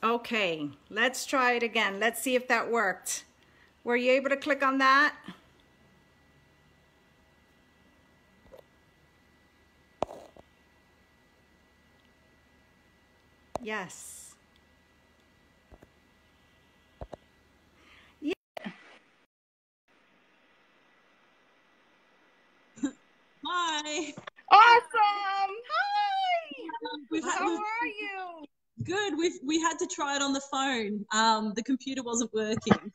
Okay, let's try it again. Let's see if that worked. Were you able to click on that? Yes. Yeah. Hi. Awesome. Hi. How We've are you? good. We had to try it on the phone. The computer wasn't working.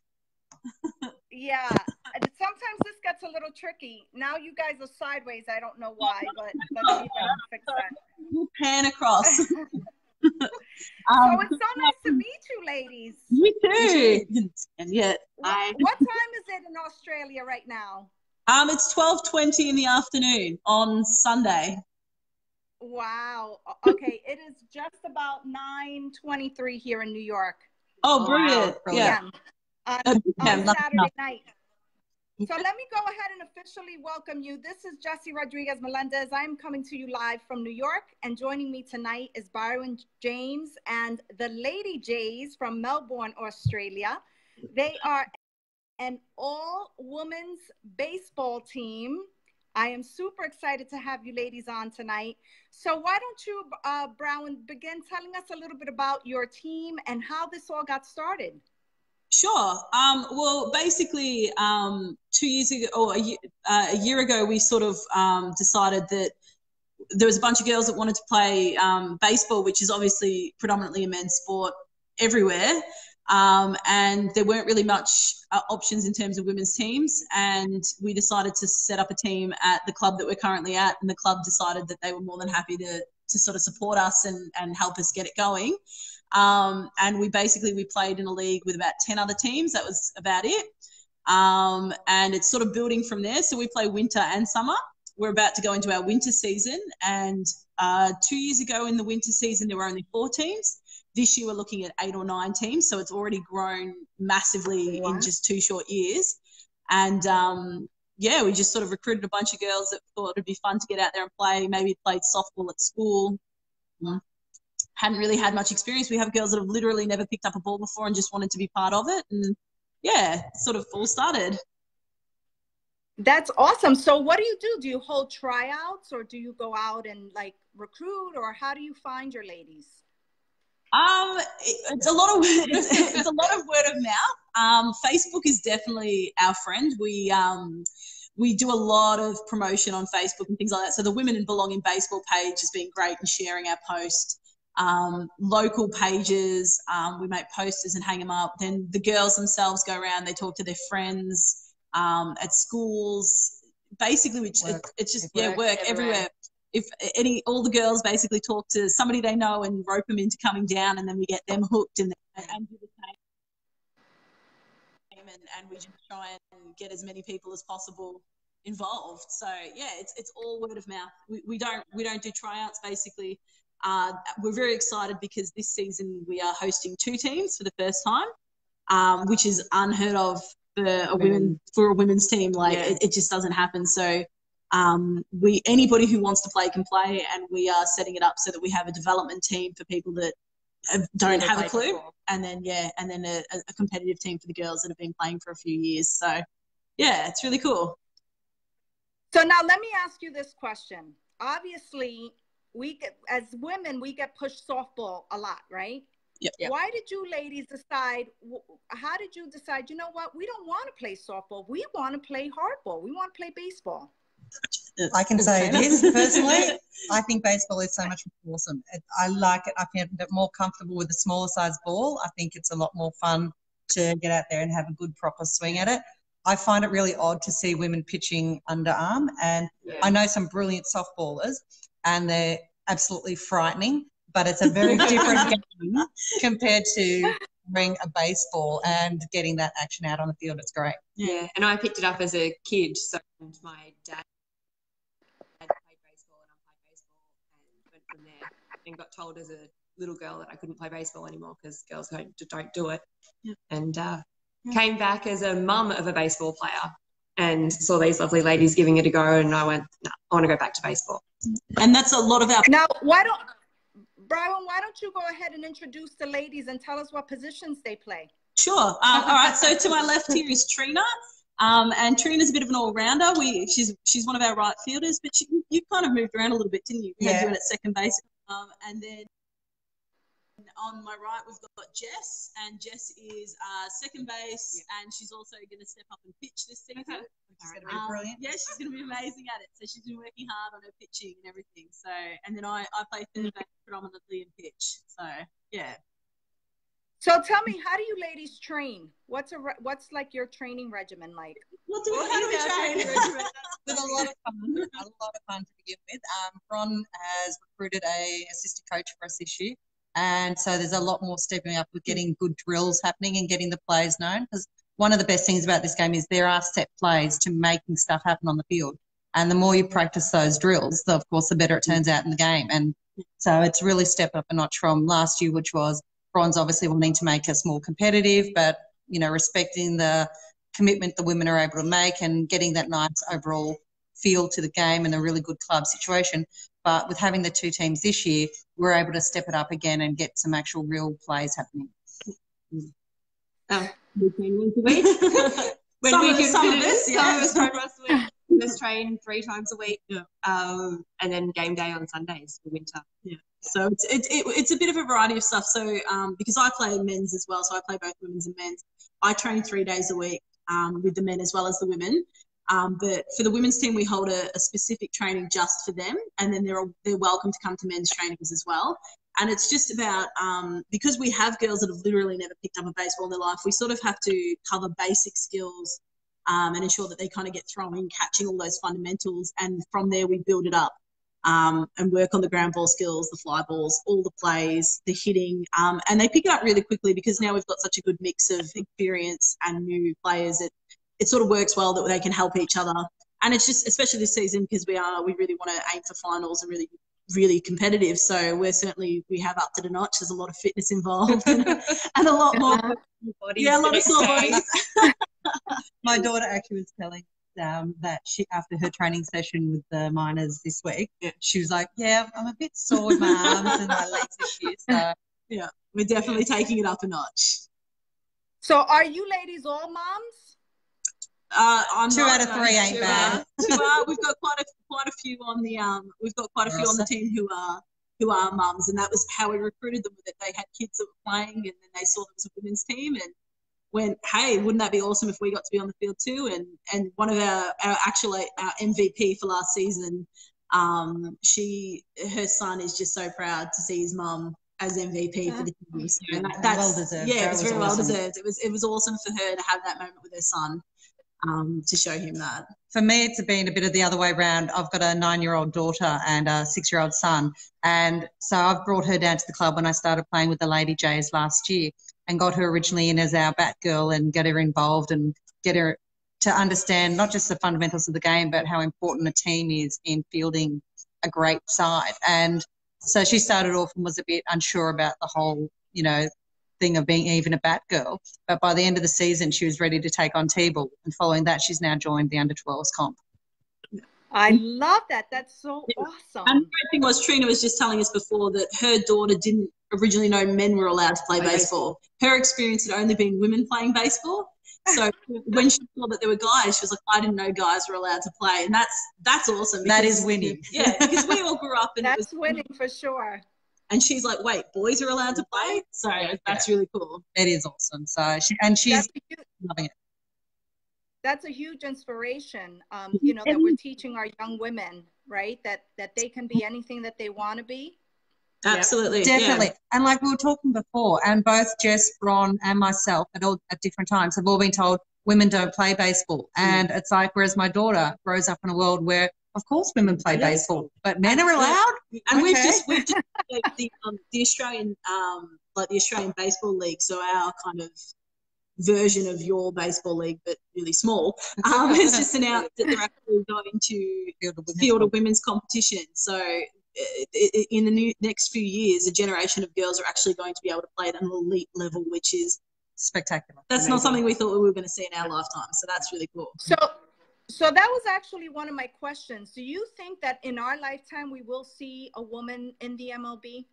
Yeah. Sometimes this gets a little tricky. Now you guys are sideways. I don't know why, but let's see if I can fix that. We'll pan across. So it's so nice to meet you, ladies. You too. And yet, what time is it in Australia right now? It's 12:20 in the afternoon on Sunday. Wow. Okay, it is just about 9:23 here in New York. Oh, brilliant! Wow. Yeah, on Saturday night. So let me go ahead and officially welcome you. This is Jessy Rodriguez Melendez. I'm coming to you live from New York, and joining me tonight is Byron James and the Lady Jays from Melbourne, Australia. They are an all-women's baseball team. I am super excited to have you ladies on tonight. So why don't you, Brown, begin telling us a little bit about your team and how this all got started? Sure. Well, basically, 2 years ago, or a year ago, we sort of decided that there was a bunch of girls that wanted to play baseball, which is obviously predominantly a men's sport everywhere. And there weren't really much options in terms of women's teams. And we decided to set up a team at the club that we're currently at. And the club decided that they were more than happy to sort of support us and help us get it going. And we played in a league with about 10 other teams. That was about it. And it's sort of building from there. So we play winter and summer. We're about to go into our winter season. And 2 years ago in the winter season, there were only 4 teams. This year we're looking at 8 or 9 teams. So it's already grown massively in just 2 short years. And yeah, we just sort of recruited a bunch of girls that thought it'd be fun to get out there and play, maybe played softball at school. Hadn't really had much experience. We have girls that have literally never picked up a ball before and just wanted to be part of it. And yeah, sort of all started. That's awesome. So what do? Do you hold tryouts, or do you go out and like recruit, or how do you find your ladies? It's a lot of word of mouth. Facebook is definitely our friend. We do a lot of promotion on Facebook and things like that. So the Women in Belonging Baseball page has been great in sharing our post. Local pages, we make posters and hang them up. Then the girls themselves go around, they talk to their friends at schools. Basically, it's just work everywhere. If all the girls basically talk to somebody they know and rope them into coming down, and then we get them hooked and do the same. And we just try and get as many people as possible involved. So yeah, it's all word of mouth. We don't do tryouts basically. We're very excited because this season we are hosting 2 teams for the first time, which is unheard of for a women's team. Like it just doesn't happen. So anybody who wants to play can play, and we are setting it up so that we have a development team for people that don't have a clue, before. and then a competitive team for the girls that have been playing for a few years. So yeah, it's really cool. So now let me ask you this question. Obviously, as women, we get pushed softball a lot, right? Yep. Why did you ladies decide, how did you decide, you know what, we don't want to play softball. We want to play hardball. We want to play baseball. I can say this personally. I think baseball is so much more awesome. I like it. I find it more comfortable with a smaller size ball. I think it's a lot more fun to get out there and have a good proper swing at it. I find it really odd to see women pitching underarm, and I know some brilliant softballers and they're absolutely frightening, but it's a very different game compared to throwing a baseball and getting that action out on the field. It's great. Yeah, and I picked it up as a kid. So my dad played baseball and I played baseball and went from there, and got told as a little girl that I couldn't play baseball anymore because girls don't do it. Yeah. And came back as a mum of a baseball player and saw these lovely ladies giving it a go, and I went, no, I want to go back to baseball. And that's a lot of our... Now, why don't... Brian, why don't you go ahead and introduce the ladies and tell us what positions they play? Sure. All right. So to my left here is Trina. And Trina's a bit of an all-rounder. She's one of our right fielders, but you kind of moved around a little bit, didn't you? Yeah. Doing at second base. And then on my right, we've got Jess, and Jess is second base, and she's also going to step up and pitch this season. Okay. She's going to be brilliant. Yeah, she's going to be amazing at it. So she's been working hard on her pitching and everything. So, and then I play third base predominantly in pitch. So, yeah. So tell me, how do you ladies train? What's like your training regimen like? How do we train? With a lot of fun to begin with. Ron has recruited a assistant coach for us this year. And so there's a lot more stepping up with getting good drills happening and getting the plays known. Because one of the best things about this game is there are set plays to making stuff happen on the field. And the more you practice those drills, of course, the better it turns out in the game. And so it's really stepped up a notch from last year, which was Ron's obviously wanting to make us more competitive, but, you know, respecting the commitment the women are able to make and getting that nice overall feel to the game and a really good club situation. But with having the two teams this year, we're able to step it up again and get some actual real plays happening. We train once a week. Some of us train once a week. We just train 3 times a week, and then game day on Sundays for winter. Yeah. So it's a bit of a variety of stuff. So because I play men's as well, so I play both women's and men's. I train 3 days a week with the men as well as the women. But for the women's team, we hold a specific training just for them, and then they're welcome to come to men's trainings as well. And it's just about because we have girls that have literally never picked up a baseball in their life, we sort of have to cover basic skills and ensure that they kind of get throwing, catching, all those fundamentals, and from there we build it up. And work on the ground ball skills, the fly balls, all the plays, the hitting, and they pick it up really quickly because now we've got such a good mix of experience and new players. It sort of works well that they can help each other, and it's just especially this season because we really want to aim for finals and really competitive. So we have upped it a notch. There's a lot of fitness involved and a lot more. A lot of sore bodies. My daughter actually was telling that she, after her training session with the minors this week, she was like, "Yeah, I'm a bit sore with my arms and my legs this year." So yeah, we're definitely taking it up a notch. So are you ladies all moms? I'm 2 out of 3 ain't bad. We've got quite a few on the on the team who are mums, and that was how we recruited them. That they had kids that were playing, and then they saw them as a women's team and went, "Hey, wouldn't that be awesome if we got to be on the field too?" And one of our MVP for last season, her son is just so proud to see his mum as MVP for the team. So that's well deserved. Yeah, it was very well deserved. It was awesome for her to have that moment with her son. To show him that. For me, it's been a bit of the other way around. I've got a 9-year-old daughter and a 6-year-old son. And so I've brought her down to the club when I started playing with the Lady Jays last year and got her originally in as our bat girl and get her involved and get her to understand not just the fundamentals of the game, but how important a team is in fielding a great side. And so she started off and was a bit unsure about the whole, thing of being even a bat girl, but by the end of the season she was ready to take on T-ball, and following that she's now joined the under-12s comp. I love that. That's so awesome. And the great thing was Trina was just telling us before that her daughter didn't originally know men were allowed to play baseball. Her experience had only been women playing baseball. So when she saw that there were guys, she was like, I didn't know guys were allowed to play. And that's awesome. That is winning. Yeah, because we all grew up and that's winning for sure. And she's like, wait, boys are allowed to play? So that's really cool. It is awesome. So she's loving it. That's a huge inspiration, that we're teaching our young women, right? That they can be anything that they want to be. Absolutely. Definitely. Yeah. And like we were talking before, and both Jess, Ron and myself at different times have all been told women don't play baseball. And it's like, whereas my daughter grows up in a world where, of course, women play baseball, but men are allowed. And we've just the Australian the Australian Baseball League, so our kind of version of your baseball league, but really small, has just announced that they're actually going to field a women's competition. So in the next few years, a generation of girls are actually going to be able to play at an elite level, which is spectacular. That's amazing. Not something we thought we were going to see in our lifetime. So that's really cool. So that was actually one of my questions. Do you think that in our lifetime we will see a woman in the MLB?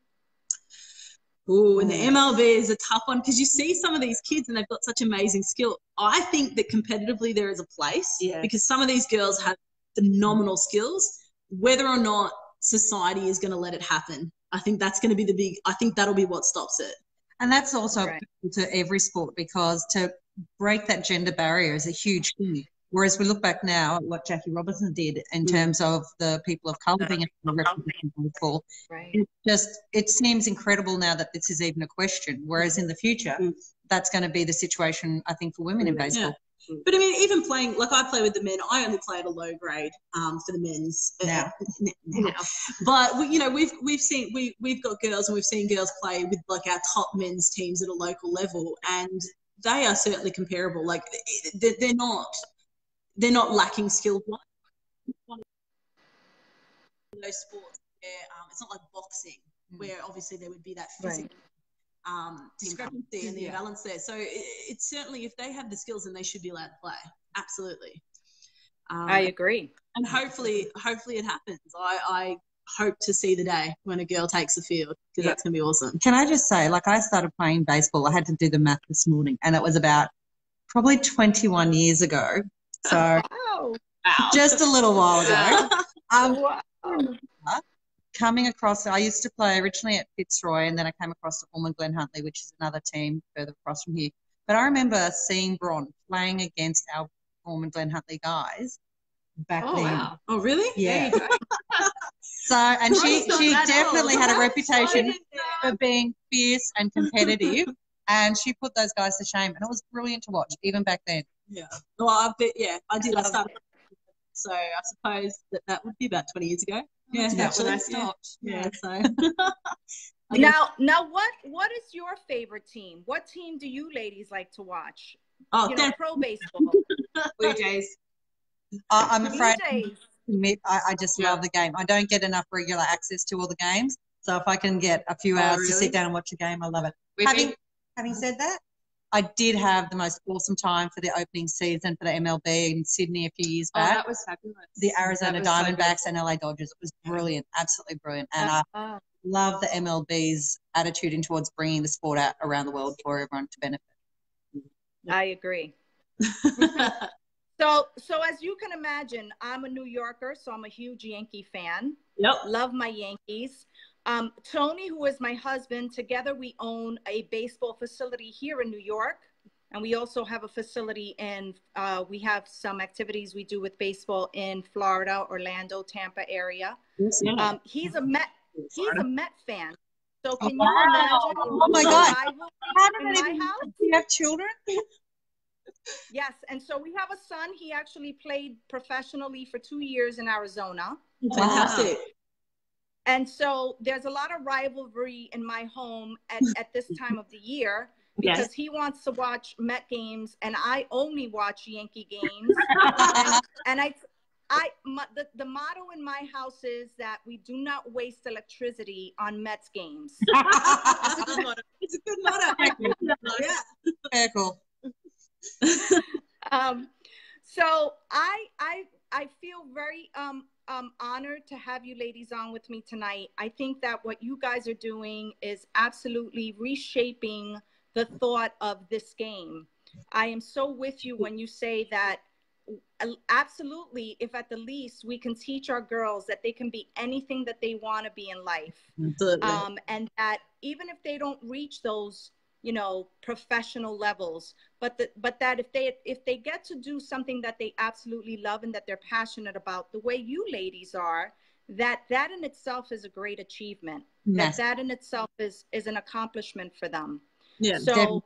Ooh, and the MLB is a tough one because you see some of these kids and they've got such amazing skill. I think that competitively there is a place because some of these girls have phenomenal skills. Whether or not society is going to let it happen, I think that's going to be I think that'll be what stops it. And that's also to every sport, because to break that gender barrier is a huge thing. Whereas we look back now at what Jackie Robinson did in terms of the people of colour being represented in baseball, it seems incredible now that this is even a question. Whereas in the future, that's going to be the situation, I think, for women in baseball. Yeah. But I mean, even playing, like I play with the men, I only play at a low grade for the men's now. But we've got girls, and we've seen girls play with like our top men's teams at a local level, and they are certainly comparable. Like they're not lacking skill. One of those sports where it's not like boxing, where obviously there would be that physical discrepancy and the balance there. So it's certainly, if they have the skills, then they should be allowed to play. Absolutely. I agree. And hopefully it happens. I hope to see the day when a girl takes the field, because that's going to be awesome. Can I just say, like, I started playing baseball. I had to do the math this morning, and it was about probably 21 years ago. So just a little while ago. Coming across, I used to play originally at Fitzroy, and then I came across to Ormond Glen Huntly, which is another team further across from here. But I remember seeing Bron playing against our Ormond Glen Huntly guys back then. Wow. Oh, really? Yeah. So, and she definitely had a reputation for being fierce and competitive, and she put those guys to shame, and it was brilliant to watch, even back then. Yeah. Well, I started. So I suppose that would be about 20 years ago. Yeah, that's when I stopped. Yeah. So now, what is your favorite team? What team do you ladies like to watch? Oh, pro baseball. Blue Jays. I'm afraid to admit, I just love the game. I don't get enough regular access to all the games, so if I can get a few hours to sit down and watch a game, I love it. Having said that, I did have the most awesome time for the opening season for the MLB in Sydney a few years back. Oh, that was fabulous. The Arizona Diamondbacks and LA Dodgers. It was brilliant, absolutely brilliant. And I love the MLB's attitude in towards bringing the sport out around the world for everyone to benefit. I agree. So as you can imagine, I'm a New Yorker, so I'm a huge Yankee fan. Yep. Love my Yankees. Tony, who is my husband, together we own a baseball facility here in New York. And we also have a facility we have some activities we do with baseball in Florida, Orlando, Tampa area. He's a Met fan. So can you imagine? Oh my God. In my house? Do you have children? Yes. And so we have a son. He actually played professionally for 2 years in Arizona. Fantastic. And so there's a lot of rivalry in my home at this time of the year, because he wants to watch Met games and I only watch Yankee games. and the motto in my house is that we do not waste electricity on Mets games. It's a good motto. It's a good motto. Yeah. Very cool. So I feel very honored to have you ladies on with me tonight. I think that what you guys are doing is absolutely reshaping the thought of this game. I am so with you when you say that absolutely, if at the least we can teach our girls that they can be anything that they want to be in life. And that even if they don't reach those professional levels, but that if they get to do something that they absolutely love and that they're passionate about, the way you ladies are, that in itself is a great achievement. Yes. That in itself is an accomplishment for them. Yeah. So definitely.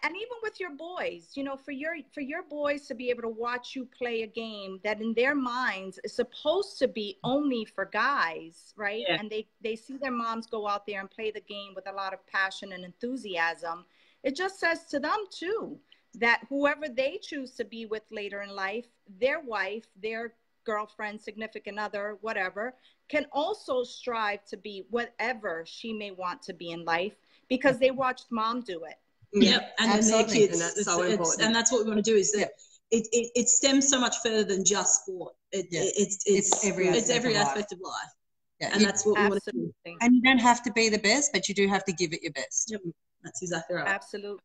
And even with your boys, for your boys to be able to watch you play a game that in their minds is supposed to be only for guys, right? Yeah. And they see their moms go out there and play the game with a lot of passion and enthusiasm. It just says to them too, that whoever they choose to be with later in life, their wife, their girlfriend, significant other, whatever, can also strive to be whatever she may want to be in life because they watched mom do it. Yep, and then their kids, and that's so important. And that's what we want to do is that it stems so much further than just sport. It's every aspect of life. Yeah, and that's what we want to do. And you don't have to be the best, but you do have to give it your best. Yep, that's exactly right. Absolutely.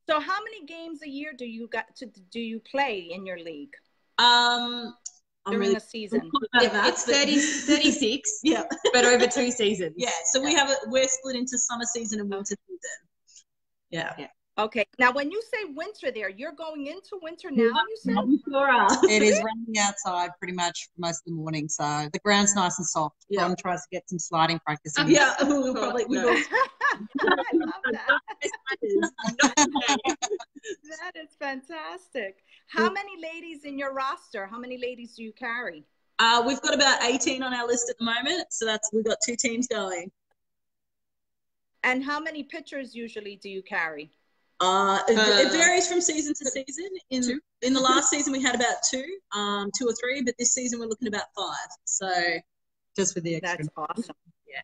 So how many games a year do you play in your league? During the season. It's 36, yeah, but over 2 seasons. Yeah, so we're split into summer season and winter season. Yeah. Okay. Now, when you say winter there, you're going into winter now, you said? We sure are. It is raining outside pretty much for most of the morning, so the ground's nice and soft. Yeah. Ron tries to get some sliding practice in. Yeah, we'll probably. I love that. That is fantastic. How many ladies in your roster? How many ladies do you carry? We've got about 18 on our list at the moment, so we've got 2 teams going. And how many pitchers usually do you carry? It varies from season to season. In the last season we had about 2 or 3, but this season we're looking about 5. So just with the extra. That's awesome. Yeah.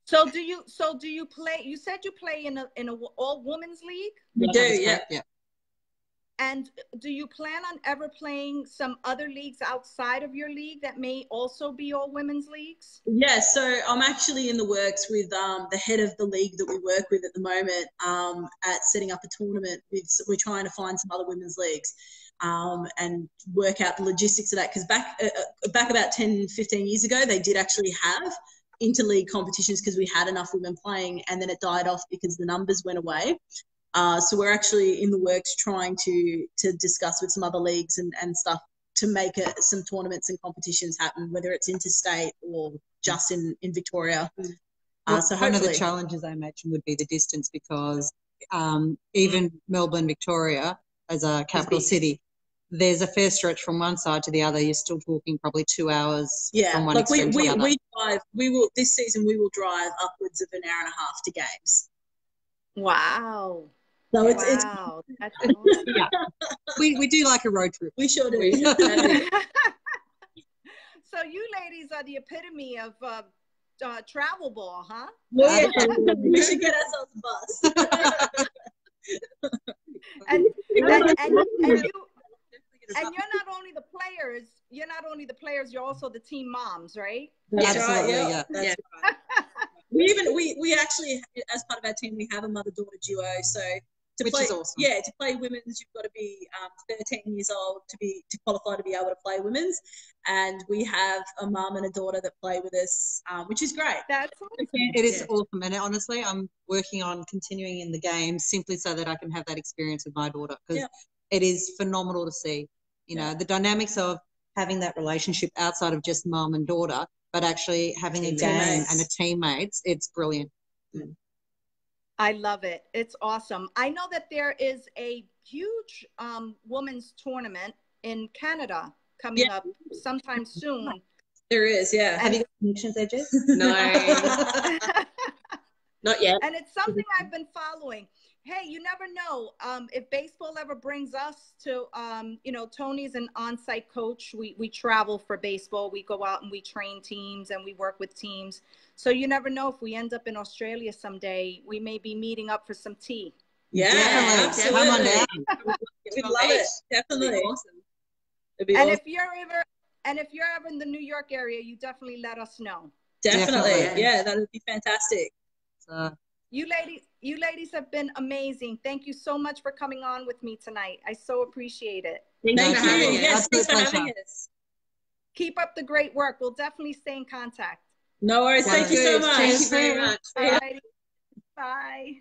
So do you play? You said you play in a all women's league. We do, yeah. And do you plan on ever playing some other leagues outside of your league that may also be all women's leagues? Yeah, so I'm actually in the works with the head of the league that we work with at the moment at setting up a tournament. We're trying to find some other women's leagues and work out the logistics of that, because back about 10, 15 years ago, they did actually have interleague competitions because we had enough women playing, and then it died off because the numbers went away. So we're actually in the works trying to discuss with some other leagues and stuff to make some tournaments and competitions happen, whether it's interstate or just in Victoria. So one of the challenges I imagine would be the distance, because even Melbourne, Victoria, as a capital city, there's a fair stretch from one side to the other. You're still talking probably 2 hours from one extreme to the other. We drive. This season we will drive upwards of an hour and a half to games. Wow. So it's That's awesome. Yeah. We do like a road trip. We sure do. So you ladies are the epitome of travel ball, huh? Well, yeah. We should get ourselves a bus. and you're not only the players. You're not only the players. You're also the team moms, right? That's Absolutely, right. yeah. That's right. We actually, as part of our team, we have a mother-daughter duo. So which is awesome. Yeah, to play women's, you've got to be 13 years old to qualify to be able to play women's. And we have a mum and a daughter that play with us, which is great. That's awesome. It is awesome. And honestly, I'm working on continuing in the game simply so that I can have that experience with my daughter, because it is phenomenal to see, you know, the dynamics of having that relationship outside of just mum and daughter, but actually having a game and a teammates. It's brilliant. I love it. It's awesome. I know that there is a huge women's tournament in Canada coming up sometime soon. There is, yeah. Have you got connections there, Jess? No. Not yet. And it's something I've been following. Hey, you never know if baseball ever brings us to, you know, Tony's an on-site coach. We travel for baseball. We go out and we train teams and we work with teams. So you never know, if we end up in Australia someday, we may be meeting up for some tea. Yeah, absolutely. Come on down. We'd love it. Definitely. Awesome. And awesome. If you're ever in the New York area, you definitely let us know. Definitely. Yeah, that would be fantastic. You ladies have been amazing. Thank you so much for coming on with me tonight. I so appreciate it. Thank you. Yes, thanks for having us. Keep up the great work. We'll definitely stay in contact. No worries. Thank you so much. Thank you very much. All right. Bye.